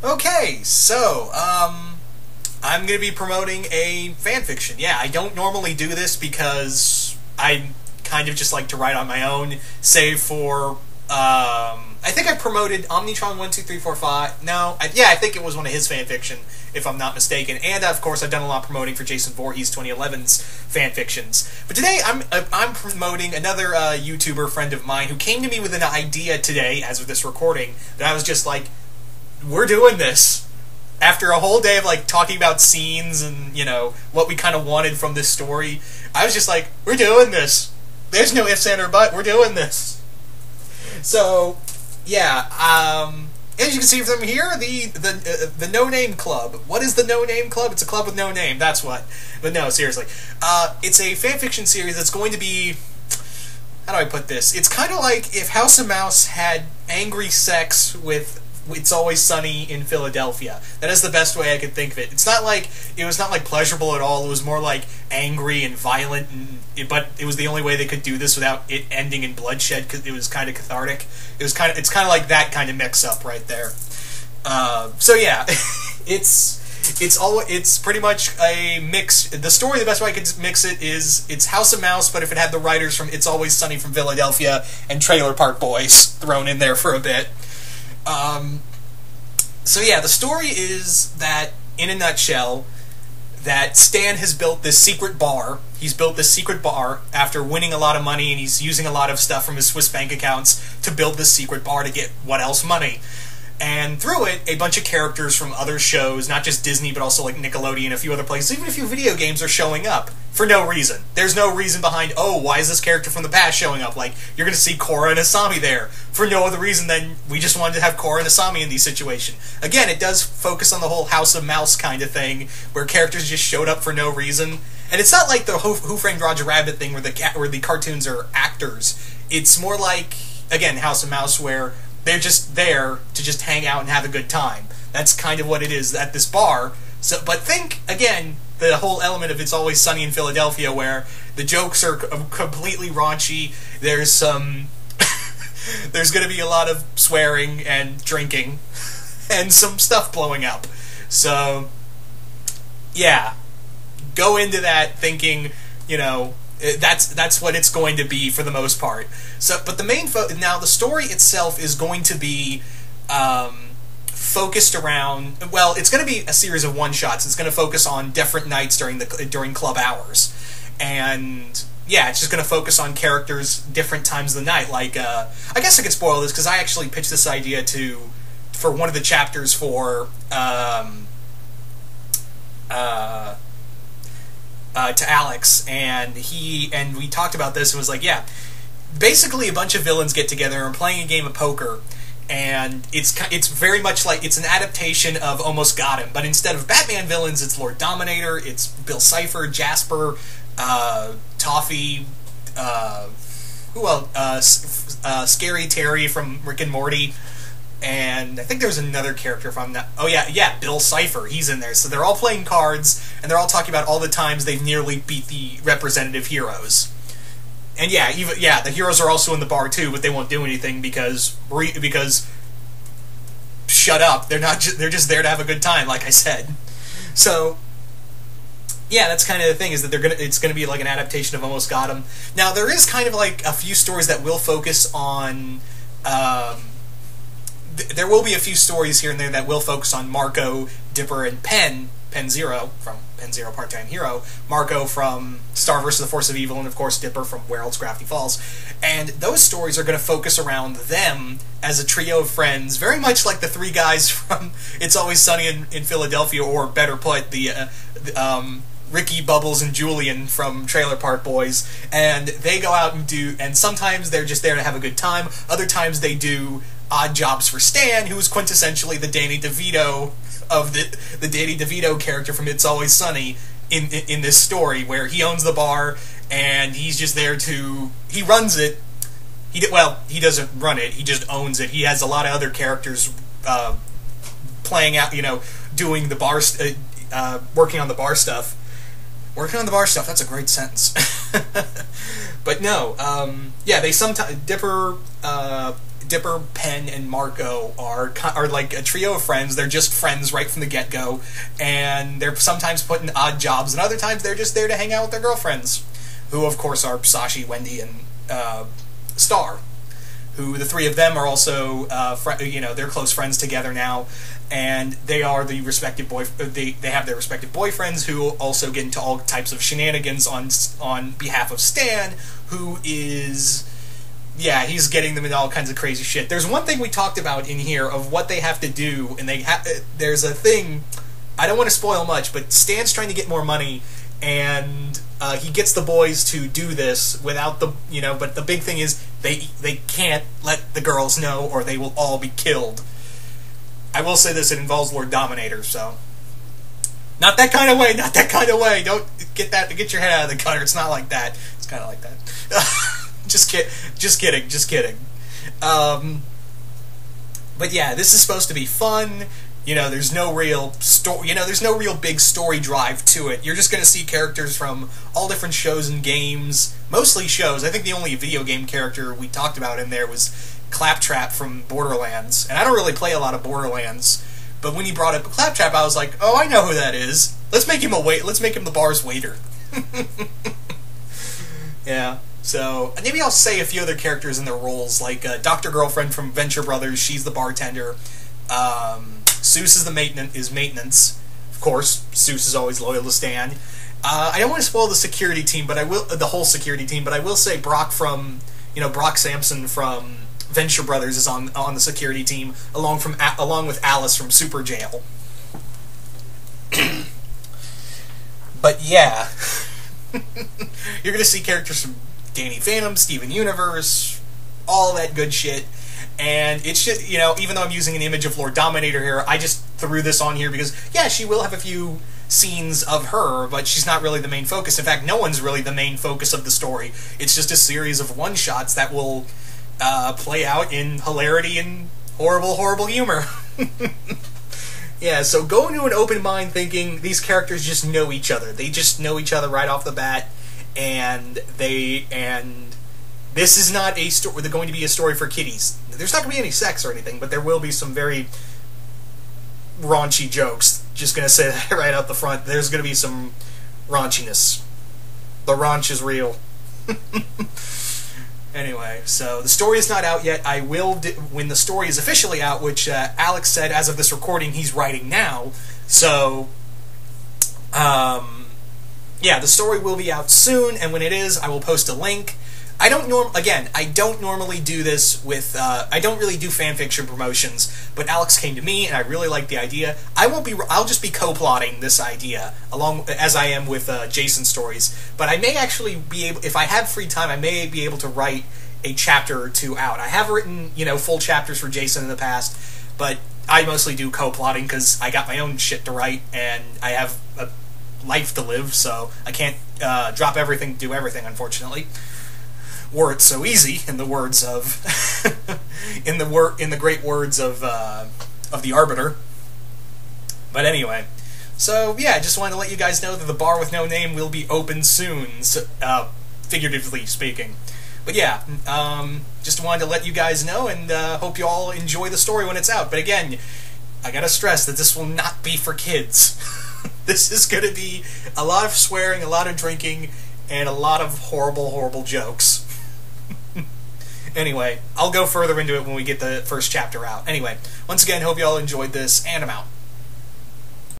Okay, so, I'm gonna be promoting a fanfiction. Yeah, I don't normally do this because I kind of just like to write on my own, save for, I think I promoted Omnitron12345. No, I think it was one of his fanfiction, if I'm not mistaken. And, of course, I've done a lot of promoting for Jason Voorhees 2011's fanfictions. But today, I'm promoting another YouTuber friend of mine who came to me with an idea today, as of this recording, that I was just like, we're doing this. After a whole day of like talking about scenes and, you know, what we kind of wanted from this story, I was just like, we're doing this. There's no ifs, and, or but. We're doing this. So, yeah, as you can see from here, the No Name Club. What is the No Name Club? It's a club with no name, that's what. But no, seriously. It's a fanfiction series that's going to be... How do I put this? It's kind of like if House of Mouse had angry sex with It's Always Sunny in Philadelphia. That is the best way I could think of it. It was not like pleasurable at all. It was more like angry and violent, but it was the only way they could do this without it ending in bloodshed, because it was kind of cathartic. It's kind of like that kind of mix up right there. So yeah, it's pretty much a mix. The story, the best way I could mix it is it's House of Mouse, but if it had the writers from It's Always Sunny from Philadelphia and Trailer Park Boys thrown in there for a bit. So yeah, the story is that, in a nutshell, that Stan has built this secret bar. He's built this secret bar after winning a lot of money, and he's using a lot of stuff from his Swiss bank accounts to build this secret bar to get what else money. And through it, a bunch of characters from other shows, not just Disney, but also like Nickelodeon and a few other places, even a few video games are showing up. For no reason. There's no reason behind, oh, why is this character from the past showing up? Like, you're going to see Korra and Asami there. For no other reason than we just wanted to have Korra and Asami in these situations. Again, it does focus on the whole House of Mouse kind of thing, where characters just showed up for no reason. And it's not like the Who Framed Roger Rabbit thing where the cartoons are actors. It's more like, again, House of Mouse, where they're just there to just hang out and have a good time. That's kind of what it is at this bar. So, but think, again, the whole element of It's Always Sunny in Philadelphia, where the jokes are completely raunchy. There's some... there's going to be a lot of swearing and drinking and some stuff blowing up. So, yeah. Go into that thinking, you know, that's what it's going to be for the most part. So, but the main now the story itself is going to be focused around, well, it's going to be a series of one-shots. It's going to focus on different nights during club hours. And yeah, it's just going to focus on characters different times of the night. Like, I guess I could spoil this because I actually pitched this idea for one of the chapters for to Alex, and we talked about this and was like, yeah, basically a bunch of villains get together and are playing a game of poker, and it's very much like it's an adaptation of Almost Got Him, but instead of Batman villains, it's Lord Dominator, it's Bill Cipher, Jasper, Toffee, who else? Scary Terry from Rick and Morty. And I think there's another character, if I'm not... Oh, yeah, Bill Cipher. He's in there. So they're all playing cards, and they're all talking about all the times they've nearly beat the representative heroes. And yeah, the heroes are also in the bar, too, but they won't do anything because shut up. They're just there to have a good time, like I said. So, yeah, that's kind of the thing, is that it's gonna be like an adaptation of Almost Got Him. Now, there is kind of like a few stories that will focus on... there will be a few stories here and there that will focus on Marco, Dipper, and Pen Zero from Pen Zero Part-Time Hero, Marco from Star vs. the Force of Evil, and of course Dipper from Where Else Gravity Falls. And those stories are going to focus around them as a trio of friends, very much like the three guys from It's Always Sunny in Philadelphia, or better put, Ricky, Bubbles, and Julian from Trailer Park Boys. And they go out and sometimes they're just there to have a good time, other times they do odd jobs for Stan, who's quintessentially the Danny DeVito of the Danny DeVito character from It's Always Sunny in this story, where he owns the bar and he's just there he runs it. He doesn't run it, he just owns it. He has a lot of other characters playing out, doing the bar, working on the bar stuff. Working on the bar stuff, that's a great sentence. But no, yeah, they sometimes, Dipper, Pen, and Marco are like a trio of friends. They're just friends right from the get-go, and they're sometimes put in odd jobs, and other times they're just there to hang out with their girlfriends, who of course are Sashi, Wendy, and Star, who the three of them are also, they're close friends together now, and they are the respective they have their respective boyfriends who also get into all types of shenanigans on behalf of Stan, who is, yeah, he's getting them into all kinds of crazy shit. There's one thing we talked about in here of what they have to do, and there's a thing, I don't want to spoil much, but Stan's trying to get more money, and he gets the boys to do this without the, but the big thing is they can't let the girls know or they will all be killed. I will say this, it involves Lord Dominator, so not that kind of way, don't get your head out of the gutter, it's not like that, it's kind of like that. Just kidding. But yeah, this is supposed to be fun. There's no real story. There's no real big story drive to it. You're just going to see characters from all different shows and games, mostly shows. I think the only video game character we talked about in there was Claptrap from Borderlands, and I don't really play a lot of Borderlands. But when he brought up Claptrap, I was like, oh, I know who that is. Let's make him Let's make him the bar's waiter. Yeah. So, maybe I'll say a few other characters in their roles, like Dr. Girlfriend from Venture Brothers, she's the bartender. Seuss is maintenance. Of course, Seuss is always loyal to Stan. I don't want to spoil the security team, but the whole security team, but I will say Brock Sampson from Venture Brothers is on the security team, along with Alice from Super Jail. But yeah, you're gonna see characters from Danny Phantom, Steven Universe, all that good shit. And it's just, even though I'm using an image of Lord Dominator here, I just threw this on here because, yeah, she will have a few scenes of her, but she's not really the main focus. In fact, no one's really the main focus of the story. It's just a series of one-shots that will play out in hilarity and horrible, horrible humor. Yeah, so go into an open mind thinking these characters just know each other. They just know each other right off the bat, and this is not a story. They're going to be a story for kiddies. There's not going to be any sex or anything, but there will be some very raunchy jokes. Just going to say that right out the front. There's going to be some raunchiness. The raunch is real. Anyway, so the story is not out yet. I will, when the story is officially out, which Alex said as of this recording he's writing now. So, yeah, the story will be out soon, and when it is, I will post a link. I don't normally do this with, I don't really do fanfiction promotions, but Alex came to me and I really liked the idea. I'll just be co-plotting this idea, as I am with Jason stories, but I may actually be able, if I have free time, I may be able to write a chapter or two out. I have written, full chapters for Jason in the past, but I mostly do co-plotting because I got my own shit to write and I have a life to live, so I can't drop everything, do everything, unfortunately. Were it so easy, in the words of, in the great words of the Arbiter. But anyway, so yeah, I just wanted to let you guys know that the bar with no name will be open soon, so, figuratively speaking. But yeah, just wanted to let you guys know, and hope you all enjoy the story when it's out. But again, I gotta stress that this will not be for kids. This is gonna be a lot of swearing, a lot of drinking, and a lot of horrible, horrible jokes. Anyway, I'll go further into it when we get the first chapter out. Anyway, once again, hope you all enjoyed this, and I'm out.